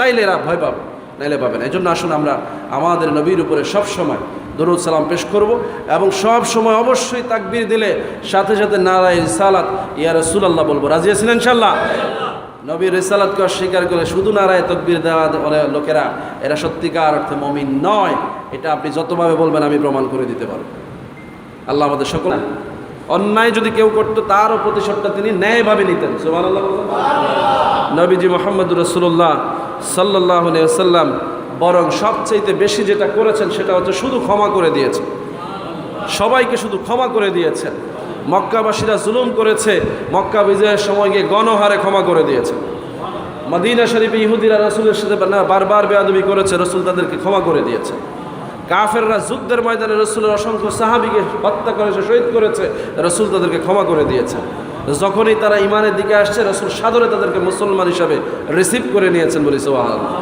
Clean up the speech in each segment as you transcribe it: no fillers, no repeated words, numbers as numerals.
তাইলে এরা ভয় পাবে, নাইলে পাবে না। এই জন্য আসুন আমরা আমাদের নবীর উপরে সব সময় দরুদ সালাম পেশ করব এবং সব সময় অবশ্যই তাকবীর দিলে সাথে সাথে নারায়ে রিসালাত ইয়া রাসূলুল্লাহ বলবো। রাজি আছেন ইনশাআল্লাহ? নবীর রিসালাতকে অস্বীকার করে শুধু নারায়ে তাকবীর দেওয়া লোকেরা এরা সত্যিকার অর্থে মুমিন নয়। এটা আপনি যতভাবে বলবেন আমি প্রমাণ করে দিতে পারব। আল্লাহ আমাদের সকল অন্যায় যদি কেউ করতো তারও প্রতিশোধটা তিনি ন্যায়ভাবে নিতেন। সুবহানাল্লাহ। নবীজি মুহাম্মদুর রাসূলুল্লাহ সাল্লাল্লাহু আলাইহি ওয়াসাল্লাম বরং সবচেয়ে বেশি যেটা করেছেন সেটা হচ্ছে শুধু ক্ষমা করে দিয়েছেন, সবাইকে শুধু ক্ষমা করে দিয়েছেন। মক্কাবাসীরা জুলুম করেছে, মক্কা বিজয়ের সময় গিয়ে গণহারে ক্ষমা করে দিয়েছে। মদিনা শরীফে ইহুদিরা রাসূলের সাথে বারবার বেয়াদবি করেছে, রাসূল তাদেরকে ক্ষমা করে দিয়েছে। কাফেররা যুদ্ধের ময়দানে রাসূলের অসংখ্য সাহাবীকে হত্যা করেছে, শহীদ করেছে, রাসূল তাদেরকে ক্ষমা করে দিয়েছে। যখনই তারা ইমানের দিকে আসছে রাসূল সাদরে তাদেরকে মুসলমান হিসাবে রিসিভ করে নিয়েছেন। বলি সুবহানাল্লাহ।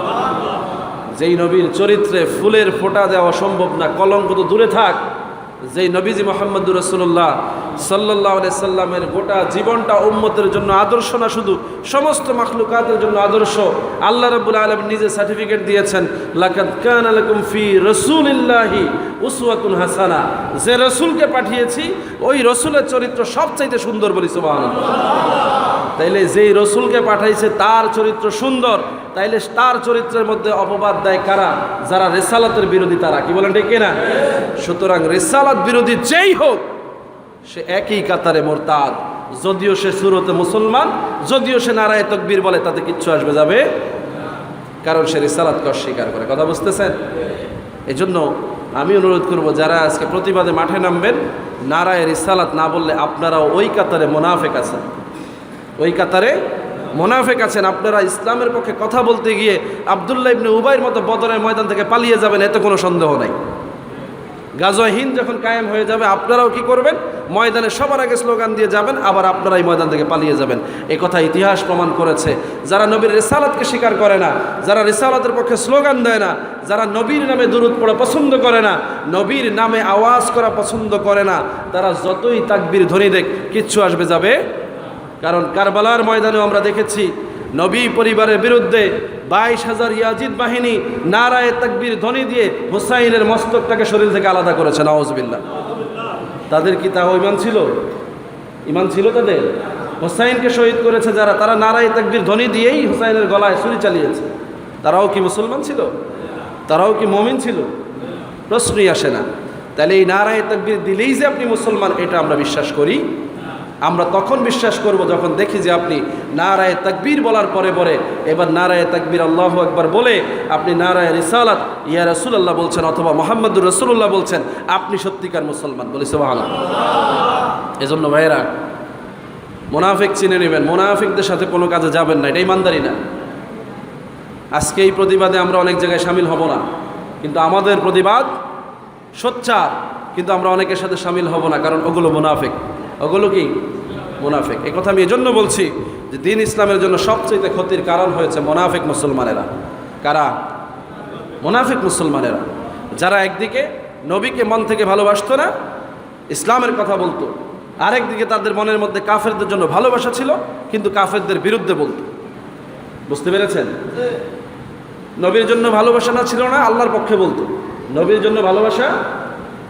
যেই নবীর চরিত্রে ফুলের ফোঁটা দেওয়া সম্ভব না, কলঙ্ক তো দূরে থাক, যেই নবীজি মুহাম্মদুর রাসূলুল্লাহ সাল্লাল্লাহু আলাইহি সাল্লামের গোটা জীবনটা উম্মতের জন্য আদর্শ না, শুধু সমস্ত মাখলুকাতের জন্য আদর্শ। আল্লাহ রাব্বুল আলামিন নিজে সার্টিফিকেট দিয়েছেন, লাকাদ কানা লাকুম ফি রাসূলিল্লাহি উসওয়াতুন হাসানা। যে রাসূলকে পাঠিয়েছি ওই রাসূলের চরিত্র সবচাইতে সুন্দর। বলি সুবহানাল্লাহ। তাইলে যেই রাসূলকে পাঠাইছে তার চরিত্র সুন্দর, তাইলে তার চরিত্রের মধ্যে অপবাদ দেয় কারা? যারা রিসালাতের বিরোধী, তারা। কি বলেন ঠিক কিনা? সুতরাং রিসালাত বিরোধী যেই হোক সে একই কাতারে মুরতাদ। যদিও সে সুরতে মুসলমান, যদিও সে নারায়ে তাকবীর বলে, তাতে কিচ্ছু আসবে যাবে, কারণ সে রিসালাতকে অস্বীকার করে। কথা বুঝতেছেন? এই জন্য আমি অনুরোধ করব, যারা আজকে প্রতিবাদে মাঠে নামবেন, নারায়ে রিসালাত না বললে আপনারাও ওই কাতারে মুনাফিক আছেন, ওই কাতারে মুনাফিক আছেন। আপনারা ইসলামের পক্ষে কথা বলতে গিয়ে আব্দুল্লাহ ইবনে উবাইর মতো বদরের ময়দান থেকে পালিয়ে যাবেন, এতে কোনো সন্দেহ নাই। গাজওয়ায়ে হিন্দ যখন কায়েম হয়ে যাবে আপনারাও কি করবেন? ময়দানে সবার আগে স্লোগান দিয়ে যাবেন, আবার আপনারাই ময়দান থেকে পালিয়ে যাবেন। এই কথা ইতিহাস প্রমাণ করেছে। যারা নবীর রিসালাতকে স্বীকার করে না, যারা রিসালাতের পক্ষে স্লোগান দেয় না, যারা নবীর নামে দুরূদ পড়া পছন্দ করে না, নবীর নামে আওয়াজ করা পছন্দ করে না, তারা যতই তাকবীর ধ্বনি দেখ কিচ্ছু আসবে যাবে। কারণ কারবালার ময়দানেও আমরা দেখেছি নবী পরিবারের বিরুদ্ধে 22,000 ইয়াজিদ বাহিনী নারায়ে তাকবীর ধ্বনি দিয়ে হুসাইনের মস্তকটাকে শরীর থেকে আলাদা করেছে। নাউজুবিল্লাহ। তাদের কি তাও ইমান ছিল? ইমান ছিল তাদের? হুসাইনকে শহীদ করেছে যারা, তারা নারায়ে তাকবীর ধ্বনি দিয়েই হুসাইনের গলায় ছুরি চালিয়েছে। তারাও কি মুসলমান ছিল? তারাও কি মুমিন ছিল? প্রশ্নই আসে না। তাহলে এই নারায়ে তাকবীর দিলেই যে আপনি মুসলমান, এটা আমরা বিশ্বাস করি। আমরা তখন বিশ্বাস করব যখন দেখি যে আপনি নারায়ে তাকবীর বলার পরে পরে এবার নারায়ে তাকবীর আল্লাহু আকবার বলে আপনি নারায়ে রিসালাত ইয়া রাসূলুল্লাহ বলছেন অথবা মুহাম্মদুর রাসূলুল্লাহ বলছেন, আপনি সত্যিকার মুসলমান। বলি সুবহানাল্লাহ। এজন্য ভাইয়েরা, মুনাফিক চিনে নেবেন, মুনাফিকদের সাথে কোনো কাজে যাবেন না, এটা ইমানদারি না। আজকে এই প্রতিবাদে আমরা অনেক জায়গায় শামিল হব না, কিন্তু আমাদের প্রতিবাদ সোচ্চার, কিন্তু আমরা অনেকের সাথে শামিল হব না, কারণ ওগুলো মুনাফিক। ওগুলো কি? মুনাফিক। এই কথা আমি এজন্য বলছি যে দিন ইসলামের জন্য সবচেয়ে ক্ষতির কারণ হয়েছে মুনাফিক মুসলমানেরা। কারা? মুনাফিক মুসলমানেরা, যারা একদিকে নবীকে মন থেকে ভালোবাসতো না, ইসলামের কথা বলতো, আরেকদিকে তাদের মনের মধ্যে কাফেরদের জন্য ভালোবাসা ছিল, কিন্তু কাফেরদের বিরুদ্ধে বলতো। বুঝতে পেরেছেন? নবীর জন্য ভালোবাসা না ছিল না, আল্লাহর পক্ষে বলতো। নবীর জন্য ভালোবাসা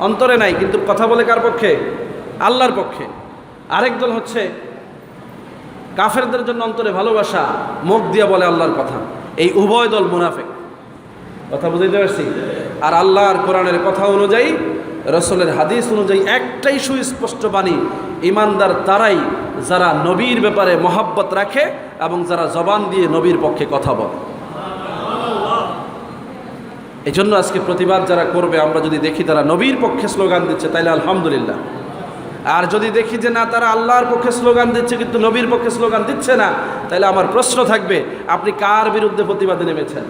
অন্তরে নাই, কিন্তু কথা বলে কার পক্ষে? আল্লাহর পক্ষে। আরেক দল হচ্ছে কাফেরদের জন্য অন্তরে ভালোবাসা, মুখ দিয়া বলে আল্লাহর কথা। এই উভয় দল মুনাফিক। কথা বুঝাইতে পারছি? আর আল্লাহর কোরআনের কথা অনুযায়ী, রাসূলের হাদিস অনুযায়ী একটাই সুস্পষ্ট বাণী, ঈমানদার তারাই যারা নবীর ব্যাপারে মহব্বত রাখে এবং যারা জবান দিয়ে নবীর পক্ষে কথা বলে। এই জন্য আজকে প্রতিবাদ যারা করবে, আমরা যদি দেখি তারা নবীর পক্ষে স্লোগান দিচ্ছে, তাইলে আলহামদুলিল্লাহ। আর যদি দেখি যে না, তারা আল্লাহর পক্ষে স্লোগান দিচ্ছে কিন্তু নবীর পক্ষে স্লোগান দিচ্ছে না, তাহলে আমার প্রশ্ন থাকবে, আপনি কার বিরুদ্ধে প্রতিবাদে নেমেছেন?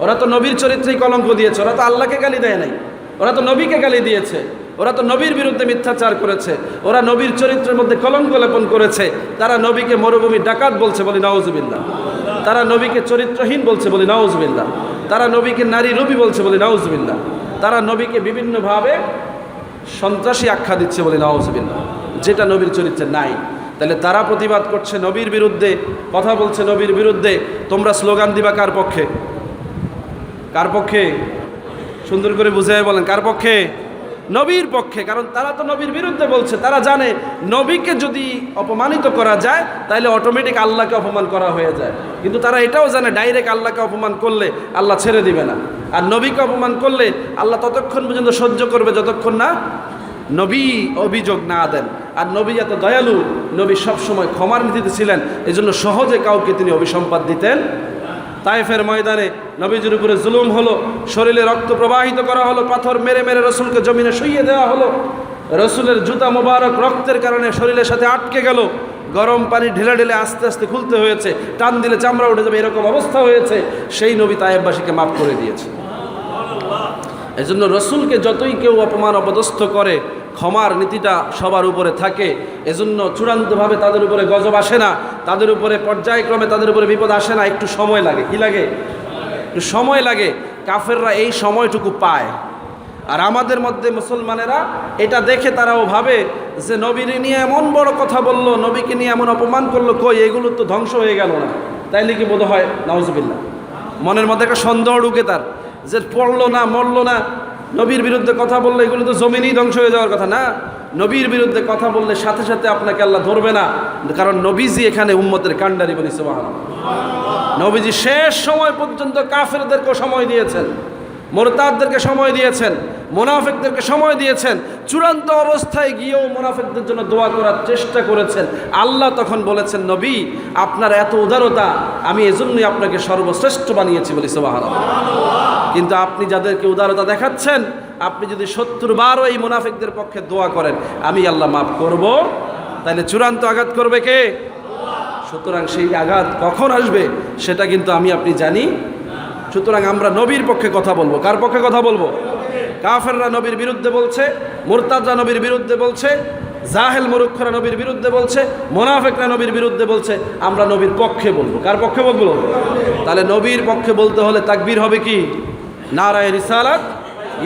ওরা তো নবীর চরিত্রেই কলঙ্ক দিয়েছে, ওরা তো আল্লাহকে গালি দেয় নাই, ওরা তো নবীকে গালি দিয়েছে, ওরা তো নবীর বিরুদ্ধে মিথ্যাচার করেছে, ওরা নবীর চরিত্রের মধ্যে কলঙ্ক লেপন করেছে। তারা নবীকে মরুভূমি ডাকাত বলছে, বলি নাউজুবিল্লাহ। তারা নবীকে চরিত্রহীন বলছে, বলি নাউজুবিল্লাহ। তারা নবীকে নারী রূপী বলছে, বলি নাউজুবিল্লাহ। তারা নবীকে বিভিন্নভাবে সন্ত্রাসী আখ্যা দিচ্ছে, বলি নাউজুবিল্লাহ, যেটা নবীর চরিত্রে নাই। তাহলে তারা প্রতিবাদ করছে নবীর বিরুদ্ধে, কথা বলছে নবীর বিরুদ্ধে, তোমরা স্লোগান দিবা কার পক্ষে? কার পক্ষে? সুন্দর করে বুঝাই বলেন, কার পক্ষে? নবীর পক্ষে। কারণ তারা তো নবীর বিরুদ্ধে বলছে, তারা জানে নবীকে যদি অপমানিত করা যায় তাহলে অটোমেটিক আল্লাহকে অপমান করা হয়ে যায়। কিন্তু তারা এটাও জানে ডাইরেক্ট আল্লাহকে অপমান করলে আল্লাহ ছেড়ে দিবে না, আর নবীকে অপমান করলে আল্লাহ ততক্ষণ পর্যন্ত সহ্য করবে যতক্ষণ না নবী অভিযোগ না দেন। আর নবী এত দয়ালু, নবী সবসময় ক্ষমার নীতিতে ছিলেন, এজন্য সহজে কাউকে তিনি অভিসম্পাদ দিতেন। তায়েফের ময়দানে নবীজির উপরে জুলুম হলো, শরীরে রক্ত প্রবাহিত করা হলো, পাথর মেরে মেরে রসুলকে জমিনে শুইয়ে দেওয়া হলো, রসুলের জুতা মোবারক রক্তের কারণে শরীরের সাথে আটকে গেল, গরম পানি ঢেলে ঢেলে আস্তে আস্তে খুলতে হয়েছে, টান দিলে চামড়া উঠে যাবে, এরকম অবস্থা হয়েছে। সেই নবী তায়েফবাসীকে মাফ করে দিয়েছে। এজন্য রসুলকে যতই কেউ অপমান অপদস্থ করে, ক্ষমার নীতিটা সবার উপরে থাকে। এজন্য চূড়ান্তভাবে তাদের উপরে গজব আসে না, তাদের উপরে পর্যায়ক্রমে তাদের উপরে বিপদ আসে না, একটু সময় লাগে। কি লাগে? একটু সময় লাগে। কাফেররা এই সময়টুকু পায়, আর আমাদের মধ্যে মুসলমানেরা এটা দেখে তারাও ভাবে যে নবীর নিয়ে এমন বড় কথা বলল, নবীকে নিয়ে এমন অপমান করলো, কই এগুলো তো ধ্বংস হয়ে গেল না? তাইলে কি বোধ হয় নাউজুবিল্লাহ মনের মধ্যে একটা সন্দেহ ঢুকে তার, যে পড়লো না মরলো না, নবীর বিরুদ্ধে কথা বললে এগুলো তো জমিনেই ধ্বংস হয়ে যাওয়ার কথা না। নবীর বিরুদ্ধে কথা বললে সাথে সাথে আপনাকে আল্লাহ ধরবে না, কারণ নবীজি এখানে উম্মতের কাণ্ডারি বলি সুবহানাল্লাহ। নবীজি শেষ সময় পর্যন্ত কাফেরদেরকে সময় দিয়েছেন, মুরতাদদেরকে সময় দিয়েছেন, মুনাফিকদেরকে সময় দিয়েছেন, চূড়ান্ত অবস্থায় গিয়েও মুনাফিকদের জন্য দোয়া করার চেষ্টা করেছেন। আল্লাহ তখন বলেছেন, নবী আপনার এত উদারতা, আমি এজন্যই আপনাকে সর্বশ্রেষ্ঠ বানিয়েছি বলি সুবহানাল্লাহ। কিন্তু আপনি যাদেরকে উদারতা দেখাচ্ছেন, আপনি যদি ৭০ বারও এই মুনাফিকদের পক্ষে দোয়া করেন, আমি আল্লাহ মাফ করব, তাহলে চূড়ান্ত আঘাত করবে কে? সুতরাং সেই আঘাত কখন আসবে সেটা কিন্তু আমি আপনি জানি। সুতরাং আমরা নবীর পক্ষে কথা বলবো। কার পক্ষে কথা বলবো? কাফেররা নবীর বিরুদ্ধে বলছে, মুরতাদরা নবীর বিরুদ্ধে বলছে, জাহেল মুরুক্ষরা নবীর বিরুদ্ধে বলছে, মুনাফিকরা নবীর বিরুদ্ধে বলছে, আমরা নবীর পক্ষে বলবো। কার পক্ষে বলবো? তাহলে নবীর পক্ষে বলতে হলে তাকবীর হবে কি? নারায়ে রিসালাত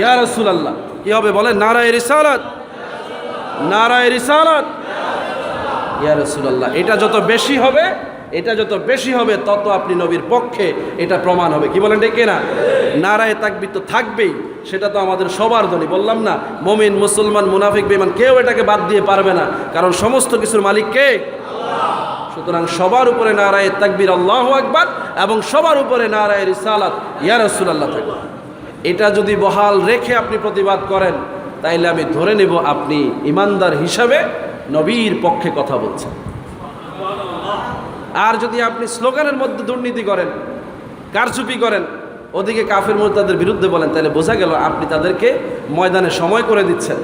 ইয়া রাসূলুল্লাহ। কি হবে বলেন? নারায়ে রিসালাত, নারায়ে রিসালাত ইয়া রাসূলুল্লাহ। এটা যত বেশি হবে, এটা যত বেশি হবে তত আপনি নবীর পক্ষে, এটা প্রমাণ হবে। কি বলেন? ঠিক না? নারায়ে তাকবীর তো থাকবেই, সেটা তো আমাদের সবার ধ্বনি। বললাম না, মুমিন মুসলমান মুনাফিক বেঈমান কেউ এটাকে বাদ দিয়ে পারবে না, কারণ সমস্ত কিছুর মালিক কে? আল্লাহ। সুতরাং সবার উপরে নারায়ে তাকবীর আল্লাহু আকবার, এবং সবার উপরে নারায়ে রিসালাত ইয়া রাসূলুল্লাহ থাকবে। এটা যদি বহাল রেখে আপনি প্রতিবাদ করেন, তাইলে আমি ধরে নেব আপনি ইমানদার হিসাবে নবীর পক্ষে কথা বলছেন। আর যদি আপনি স্লোগানের মধ্যে দুর্নীতি করেন, কারচুপি করেন, ওদিকে কাফের মুরতাদের বিরুদ্ধে বলেন, তাহলে বোঝা গেল আপনি তাদেরকে ময়দানে সময় করে দিচ্ছেন।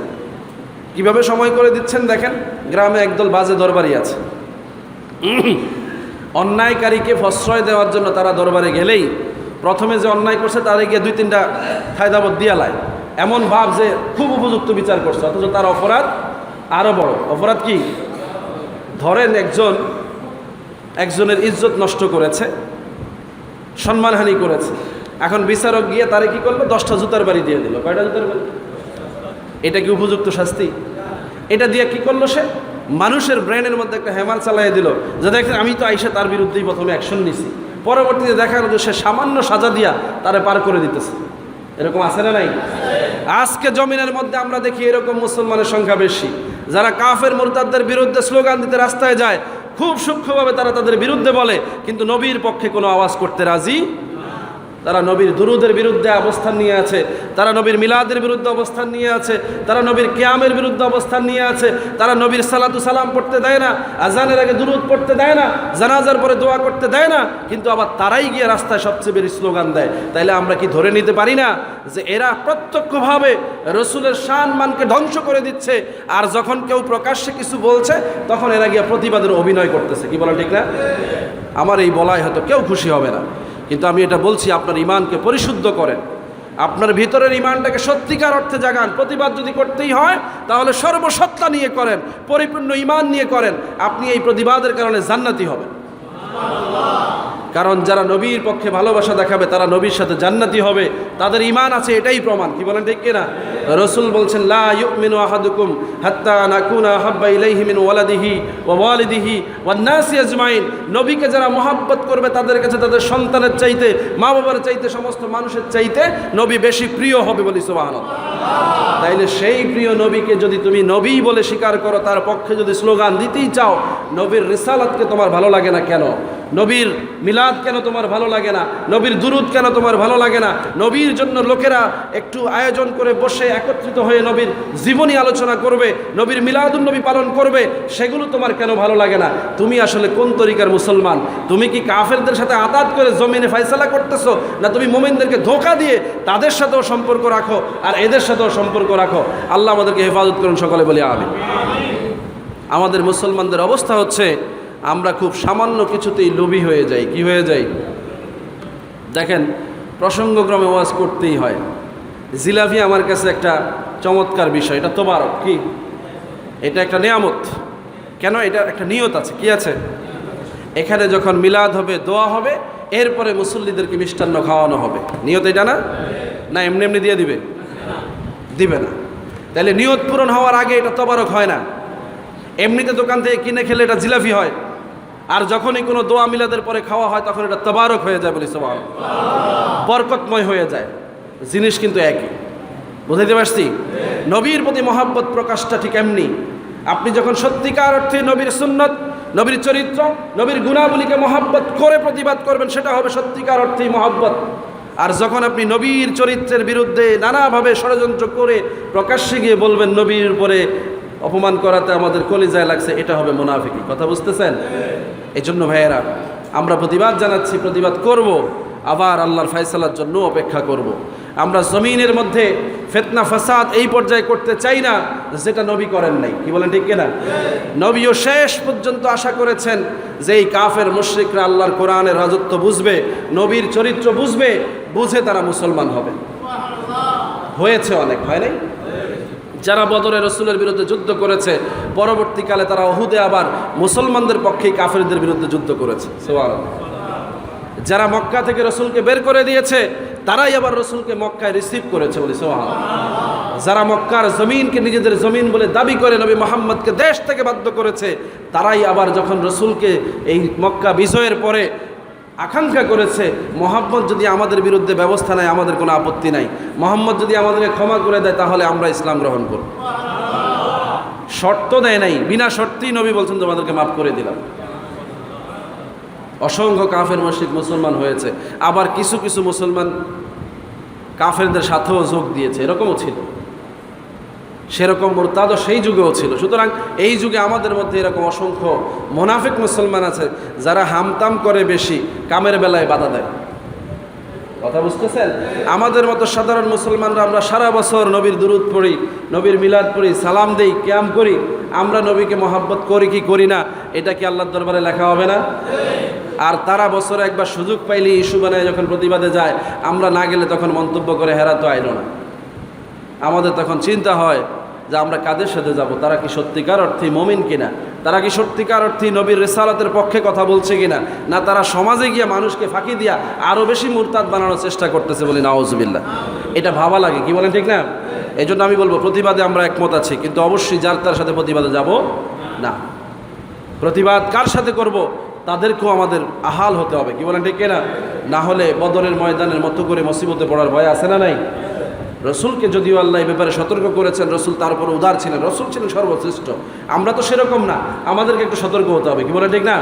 কিভাবে সময় করে দিচ্ছেন দেখেন, গ্রামে একদল বাজে দরবারি আছে, অন্যায়কারীকে প্রশ্রয় দেওয়ার জন্য তারা দরবারে গেলেই প্রথমে যে অন্যায় করছে তারা গিয়ে 2-3টা খায়দাবত দিয়া লায়, এমন ভাব যে খুব উপযুক্ত বিচার করছে, অথচ তার অপরাধ আরও বড়। অপরাধ কি? ধরেন একজনের ইজ্জত নষ্ট করেছে, সম্মানহানি করেছে, এখন বিচারক গিয়ে তারে কি করলো? 10টা জুতার বাড়ি দিয়ে দিল। কয়টা জুতার বাড়ি? এটা কি উপযুক্ত শাস্তি? এটা দিয়ে কি করলো? সে মানুষের ব্রেনের মধ্যে একটা হ্যামার চালাই দিল, যে দেখেন আমি তো আইসা তার বিরুদ্ধেই প্রথমে অ্যাকশন নিছি, পরবর্তীতে দেখা গেল যে সে সামান্য সাজা দিয়া তারে পার করে দিতেছে। এরকম আছে না নাই? আজকে জমিনের মধ্যে আমরা দেখি এরকম মুসলমানের সংখ্যা বেশি, যারা কাফের মুরতাদদের বিরুদ্ধে স্লোগান দিতে রাস্তায় যায়, খুব সূক্ষ্মভাবে তারা তাদের বিরুদ্ধে বলে, কিন্তু নবীর পক্ষে কোনো আওয়াজ করতে রাজি। তারা নবীর দুরুদের বিরুদ্ধে অবস্থান নিয়ে আছে, তারা নবীর মিলাদের বিরুদ্ধে অবস্থান নিয়ে আছে, তারা নবীর কিয়ামের বিরুদ্ধে অবস্থান নিয়ে আছে, তারা নবীর সালাতু সালাম পড়তে দেয় না, আজানের আগে দুরুদ পড়তে দেয় না, জানাজার পরে দোয়া করতে দেয় না, কিন্তু আবার তারাই গিয়ে রাস্তায় সবচেয়ে বেশি স্লোগান দেয়। তাইলে আমরা কি ধরে নিতে পারি না যে এরা প্রত্যক্ষভাবে রসুলের শান মানকে ধ্বংস করে দিচ্ছে, আর যখন কেউ প্রকাশ্যে কিছু বলছে তখন এরা গিয়ে প্রতিবাদের অভিনয় করতেছে? কি বলা ঠিক না? আমার এই বলায় হয়তো কেউ খুশি হবে না, কিন্তু আমি এটা বলছি, আপনার ইমানকে পরিশুদ্ধ করেন, আপনার ভিতরের ইমানটাকে সত্যিকার অর্থে জাগান। প্রতিবাদ যদি করতেই হয় তাহলে সর্বসত্তা নিয়ে করেন, পরিপূর্ণ ইমান নিয়ে করেন, আপনি এই প্রতিবাদের কারণে জান্নাতি হবেন। কারণ যারা নবীর পক্ষে ভালোবাসা দেখাবে তারা নবীর সাথে জান্নাতি হবে, তাদের ইমান আছে, এটাই প্রমাণ। কি বলেন ঠিক কিনা? রসুল বলছেন লা ইউমিনু আহাদুকুম হাত্তা নাকুনা হাব্বা ইলাইহি মিন ওয়ালাদিহি ওয়া ওয়ালিদিহি ওয়ান নাসি আজমাইন। নবীকে যারা মহব্বত করবে তাদের কাছে তাদের সন্তানের চাইতে, মা বাবার চাইতে, সমস্ত মানুষের চাইতে নবী বেশি প্রিয় হবে বলি সুবহানাল্লাহ। তাইলে সেই প্রিয় নবীকে যদি তুমি নবী বলে স্বীকার করো, তার পক্ষে যদি স্লোগান দিতেই চাও, নবীর রিসালাতকে তোমার ভালো লাগে না কেন? নবীর মিলাদ কেন তোমার ভালো লাগে না? নবীর দুরুদ কেন তোমার ভালো লাগে না? নবীর জন্য লোকেরা একটু আয়োজন করে বসে একত্রিত হয়ে নবীর জীবনী আলোচনা করবে, নবীর মিলাদুন নবী পালন করবে, সেগুলো তোমার কেন ভালো লাগে না? তুমি আসলে কোন তরিকার মুসলমান? তুমি কি কাফেরদের সাথে আতাত করে জমিনে ফয়সালা করতেছো, না তুমি মুমিনদেরকে ধোঁকা দিয়ে তাদের সাথেও সম্পর্ক রাখো আর এদের সাথেও সম্পর্ক রাখো? আল্লাহ আমাদেরকে হেফাজত করুন, সকলে বলি আমিন। আমাদের মুসলমানদের অবস্থা হচ্ছে আমরা খুব সামান্য কিছুতেই লোভী হয়ে যাই। কি হয়ে যাই? দেখেন, প্রসঙ্গক্রমে ওয়াজ করতেই হয়। জিলাপি আমার কাছে একটা চমৎকার বিষয়, এটা তোবারক। কি এটা? একটা নিয়ামত। কেন? এটা একটা নিয়ত আছে। কি আছে? এখানে যখন মিলাদ হবে, দোয়া হবে, এরপরে মুসল্লিদেরকে মিষ্টান্ন খাওয়ানো হবে। নিয়ত এটা না? না এমনি এমনি দিয়ে দিবে? দিবে না। তাহলে নিয়ত পূরণ হওয়ার আগে এটা তোবারক হয় না। এমনিতে দোকান থেকে কিনে খেলে এটা জিলাপি হয়, আর যখনই কোনো দোয়া মিলাদের পরে খাওয়া হয় তখন এটা তবারক হয়ে যায় বলি সুবহানাল্লাহ, বরকতময় হয়ে যায়। জিনিস কিন্তু একই। বুঝাইতে পারছি? নবীর প্রতি মহব্বত প্রকাশটা ঠিক এমনি। আপনি যখন সত্যিকার অর্থে নবীর সুন্নত, নবীর চরিত্র, নবীর গুণাবলীকে মহব্বত করে প্রতিবাদ করবেন, সেটা হবে সত্যিকার অর্থেই মহব্বত। আর যখন আপনি নবীর চরিত্রের বিরুদ্ধে নানাভাবে ষড়যন্ত্র করে প্রকাশ্যে গিয়ে বলবেন নবীর উপরে অপমান করাতে আমাদের কলিজায় লাগছে, এটা হবে মুনাফিকি। কথা বুঝতেছেন? এই জন্য ভাইয়েরা, আমরা প্রতিবাদ জানাচ্ছি, প্রতিবাদ করব, আবার আল্লাহর ফয়সালার জন্য অপেক্ষা করব। আমরা জমিনের মধ্যে ফিতনা ফাসাদ এই পর্যায়ে করতে চাই না যেটা নবী করেন নাই। কি বলেন ঠিক কিনা? নবীও শেষ পর্যন্ত আশা করেছেন যে এই কাফের মুশরিকরা আল্লাহর কোরআনের রাজত্ব বুঝবে, নবীর চরিত্র বুঝবে, বুঝে তারা মুসলমান হবে। হয়েছে অনেক, হয় নাই? যারা বদরে রসুলের বিরুদ্ধে যুদ্ধ করেছে, পরবর্তীকালে তারা উহুদে আবার মুসলমানদের পক্ষেই কাফেরদের বিরুদ্ধে যুদ্ধ করেছে। সুবহানাল্লাহ। যারা মক্কা থেকে রসুলকে বের করে দিয়েছে, তারাই আবার রসুলকে মক্কায় রিসিভ করেছে বলি সুবহানাল্লাহ। যারা মক্কার জমিনকে নিজেদের জমিন বলে দাবি করে নবী মুহাম্মদকে দেশ থেকে বাধ্য করেছে, তারাই আবার যখন রসুলকে এই মক্কা বিজয়ের পরে আকাঙ্ক্ষা করেছে, মোহাম্মদ যদি আমাদের বিরুদ্ধে ব্যবস্থা নেয় আমাদের কোনো আপত্তি নাই, মোহাম্মদ যদি আমাদেরকে ক্ষমা করে দেয় তাহলে আমরা ইসলাম গ্রহণ করব। শর্ত দেয় নাই, বিনা শর্তেই নবী বলছেন তোমাদেরকে মাফ করে দিলাম। অসংখ্য কাফের মুশরিক মুসলমান হয়েছে, আবার কিছু কিছু মুসলমান কাফেরদের সাথেও যোগ দিয়েছে, এরকমও ছিল। সেরকম মুরতাদও সেই যুগেও ছিল। সুতরাং এই যুগে আমাদের মধ্যে এরকম অসংখ্য মুনাফিক মুসলমান আছে যারা হামতাম করে বেশি, কামের বেলায় বাধা দেয়। কথা বুঝতেছেন? আমাদের মতো সাধারণ মুসলমানরা আমরা সারা বছর নবীর দুরুদ পড়ি, নবীর মিলাদ পড়ি, সালাম দেই, কিয়াম করি, আমরা নবীকে মহব্বত করি কি করি না, এটা কি আল্লাহর দরবারে লেখা হবে না? আর তারা বছরে একবার সুযোগ পাইলে ইস্যু বানায় যখন প্রতিবাদে যায়, আমরা না গেলে তখন মন্তব্য করে হেরা তো আইলো না। আমাদের তখন চিন্তা হয় যে আমরা কাদের সাথে যাব, তারা কি সত্যিকার অর্থে মুমিন কিনা, তারা কি সত্যিকার অর্থে নবীর রিসালাতের পক্ষে কথা বলছে কিনা, না তারা সমাজে গিয়ে মানুষকে ফাঁকি দিয়া আরও বেশি মুরতাদ বানানোর চেষ্টা করতেছে বলি নাউজুবিল্লাহ। এটা ভাবা লাগে। কি বলেন ঠিক না? এই জন্য আমি বলবো প্রতিবাদে আমরা একমত আছি, কিন্তু অবশ্যই যার তার সাথে প্রতিবাদে যাব না। প্রতিবাদ কার সাথে করব, তাদেরকেও আমাদের আহাল হতে হবে। কি বলেন ঠিক কিনা? না হলে বদরের ময়দানের মতো করে মুসিবতে পড়ার ভয় আছে না নাই? রসুলকে যদিও আল্লাহ এই ব্যাপারে সতর্ক করেছেন, রসুল তার উপর উদার ছিলেন, রসুল ছিলেন সর্বশ্রেষ্ঠ। আমরা তো সেরকম না, আমাদেরকে একটু সতর্ক হতে হবে। কি বলে ঠিক না?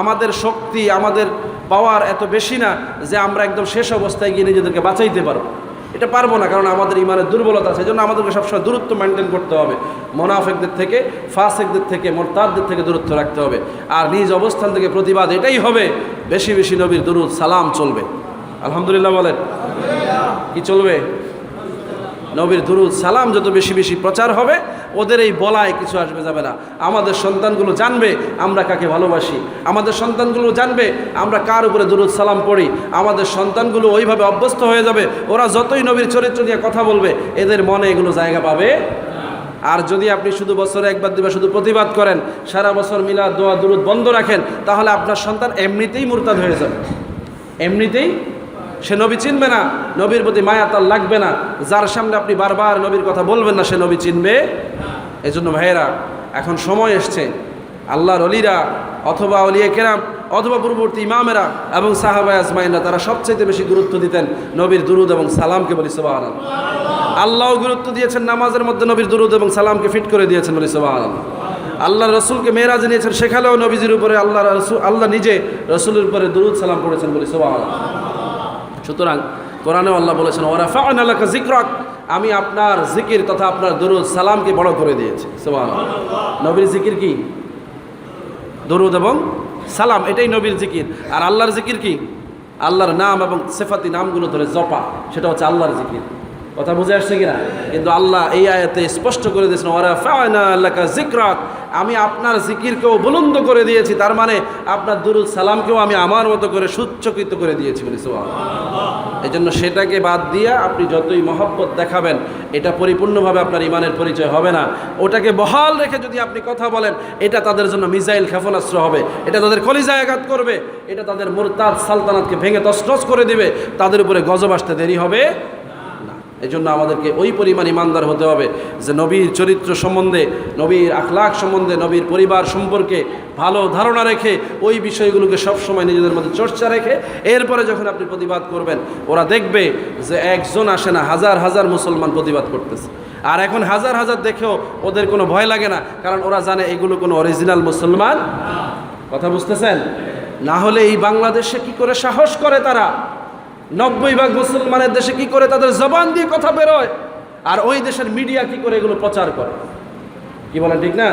আমাদের শক্তি, আমাদের পাওয়ার এত বেশি না যে আমরা একদম শেষ অবস্থায় গিয়ে নিজেদেরকে বাঁচাইতে পারবো। এটা পারবো না, কারণ আমাদের ইমানের দুর্বলতা আছে। এই জন্য আমাদেরকে সবসময় দূরত্ব মেনটেন করতে হবে, মুনাফিকদের থেকে, ফাসিকদের থেকে, মুরতাদদের থেকে দূরত্ব রাখতে হবে। আর নিজ অবস্থান থেকে প্রতিবাদ এটাই হবে, বেশি বেশি নবীর দুরূদ সালাম চলবে। আলহামদুলিল্লাহ বলেন। কি চলবে? নবীর দুরূদ সালাম যত বেশি বেশি প্রচার হবে, ওদের এই বলায় কিছু আসবে যাবে না। আমাদের সন্তানগুলো জানবে আমরা কাকে ভালোবাসি, আমাদের সন্তানগুলো জানবে আমরা কার উপরে দুরূদ সালাম পড়ি, আমাদের সন্তানগুলো ওইভাবে অভ্যস্ত হয়ে যাবে। ওরা যতই নবীর চরিত্র নিয়ে কথা বলবে, এদের মনে এগুলো জায়গা পাবে। আর যদি আপনি শুধু বছরে একবার দুবার শুধু প্রতিবাদ করেন, সারা বছর মিলাদ দোয়া দুরূদ বন্ধ রাখেন, তাহলে আপনার সন্তান এমনিতেই মুরতাদ হয়ে যাবে, এমনিতেই সে নবী চিনবে না, নবীর প্রতি মায়া তার লাগবে না। যার সামনে আপনি বারবার নবীর কথা বলবেন না, সে নবী চিনবে। এই জন্য ভাইয়েরা, এখন সময় এসছে আল্লাহর অলিরা অথবা অলিয়ে কেরাম অথবা পূর্ববর্তী ইমামেরা এবং সাহাবায়ে আজমাইনরা তারা সবচেয়ে বেশি গুরুত্ব দিতেন নবীর দুরুদ এবং সালামকে। বলি সুবহানাল্লাহ। আল্লাহও গুরুত্ব দিয়েছেন, নামাজের মধ্যে নবীর দুরুদ এবং সালামকে ফিট করে দিয়েছেন। বলি সুবহানাল্লাহ। আল্লাহ রসুলকে মেরাজে নিয়েছেন, সেখানেও নবীজির উপরে আল্লাহ নিজে রসুলের উপরে দুরুদ সালাম করেছেন। বলি সুবহানাল্লাহ। সুতরাং কোরআনেও আল্লাহ বলেছেন, ওয়া রাফা'না লাকা যিকরাক, আমি আপনার জিকির তথা আপনার দুরুদ সালামকে বড় করে দিয়েছি। সুবহানাল্লাহ। নবীর জিকির কি? দুরুদ এবং সালাম, এটাই নবীর জিকির। আর আল্লাহর জিকির কি? আল্লাহর নাম এবং সিফাতি নামগুলো ধরে জপা, সেটা হচ্ছে আল্লাহর জিকির। কথা বুঝে আসছে কিনা? কিন্তু আল্লাহ এই আয়াতে স্পষ্ট করে দিয়েছেন, ওয়া রাফা'না লাকা যিকরাক, আমি আপনার জিকিরকেও বুলন্দ করে দিয়েছি। তার মানে আপনার দুরুদ সালামকেও আমি আমার মতো করে সুচ্চকিত করে দিয়েছি। বলি সুবহানাল্লাহ। এই জন্য সেটাকে বাদ দিয়ে আপনি যতই মহব্বত দেখাবেন, এটা পরিপূর্ণভাবে আপনার ইমানের পরিচয় হবে না। ওটাকে বহাল রেখে যদি আপনি কথা বলেন, এটা তাদের জন্য মিসাইল ক্ষেপণাস্ত্র হবে, এটা তাদের কলিজায় আঘাত করবে, এটা তাদের মুরতাদ সালতানাতকে ভেঙে তছনছ করে দিবে, তাদের উপরে গজব আসতে দেরি হবে না। এই জন্য আমাদেরকে ওই পরিমাণ ইমানদার হতে হবে যে নবীর চরিত্র সম্বন্ধে, নবীর আখলাক সম্বন্ধে, নবীর পরিবার সম্পর্কে ভালো ধারণা রেখে ওই বিষয়গুলোকে সবসময় নিজেদের মধ্যে চর্চা রেখে এরপরে যখন আপনি প্রতিবাদ করবেন, ওরা দেখবে যে একজন আসে না, হাজার হাজার মুসলমান প্রতিবাদ করতেছে। আর এখন হাজার হাজার দেখেও ওদের কোনো ভয় লাগে না, কারণ ওরা জানে এগুলো কোনো অরিজিনাল মুসলমান। কথা বুঝতেছেন? না হলে এই বাংলাদেশে কি করে সাহস করে তারা? 90% মুসলমানের দেশে কি করে তাদের জবান দিয়ে কথা বেরোয়, আর ওই দেশের মিডিয়া কি করে এগুলো প্রচার করে? কি বলেন, ঠিক না?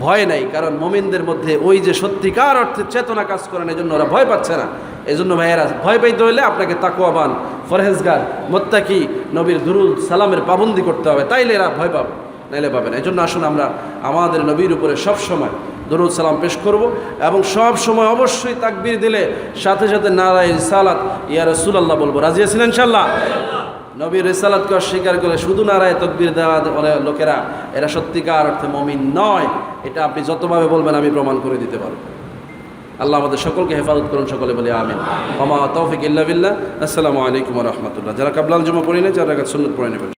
ভয় নাই, কারণ মুমিনদের মধ্যে ওই যে সত্যিকার অর্থে চেতনা কাজ করেন, এই জন্য ওরা ভয় পাচ্ছে না। এই জন্য ভাইয়েরা, ভয় পাইতে হলে আপনাকে তাকওয়াবান, ফরহেজগার, মুত্তাকি, নবীর দুরুদ সালামের পাবন্দি করতে হবে, তাইলে এরা ভয় পাবে, নাইলে পাবে না। এই জন্য আসুন আমরা আমাদের নবীর উপরে সবসময় দরুদ সালাম পেশ করব এবং সব সময় অবশ্যই তাকবীর দিলে সাথে সাথে নারায়ে রিসালাত ইয়া রাসূলুল্লাহ বলবো। রাজি আছেন ইনশাআল্লাহ? নবীর রিসালাতকে অস্বীকার করে শুধু নারায়ে তাকবীর দেওয়া লোকেরা, এরা সত্যিকার অর্থে মুমিন নয়। এটা আপনি যতভাবে বলবেন আমি প্রমাণ করে দিতে পারব। আল্লাহ আমাদের সকলকে হেফাজত করুন, সকলে বলি আমিন। ওয়া মা তাওফিক ইল্লা বিল্লাহ। আসসালামু আলাইকুম ওয়া রাহমাতুল্লাহ। যারা কাবলাল জুমা পড়েন, যারা রাকাত সুন্নাত পড়েন।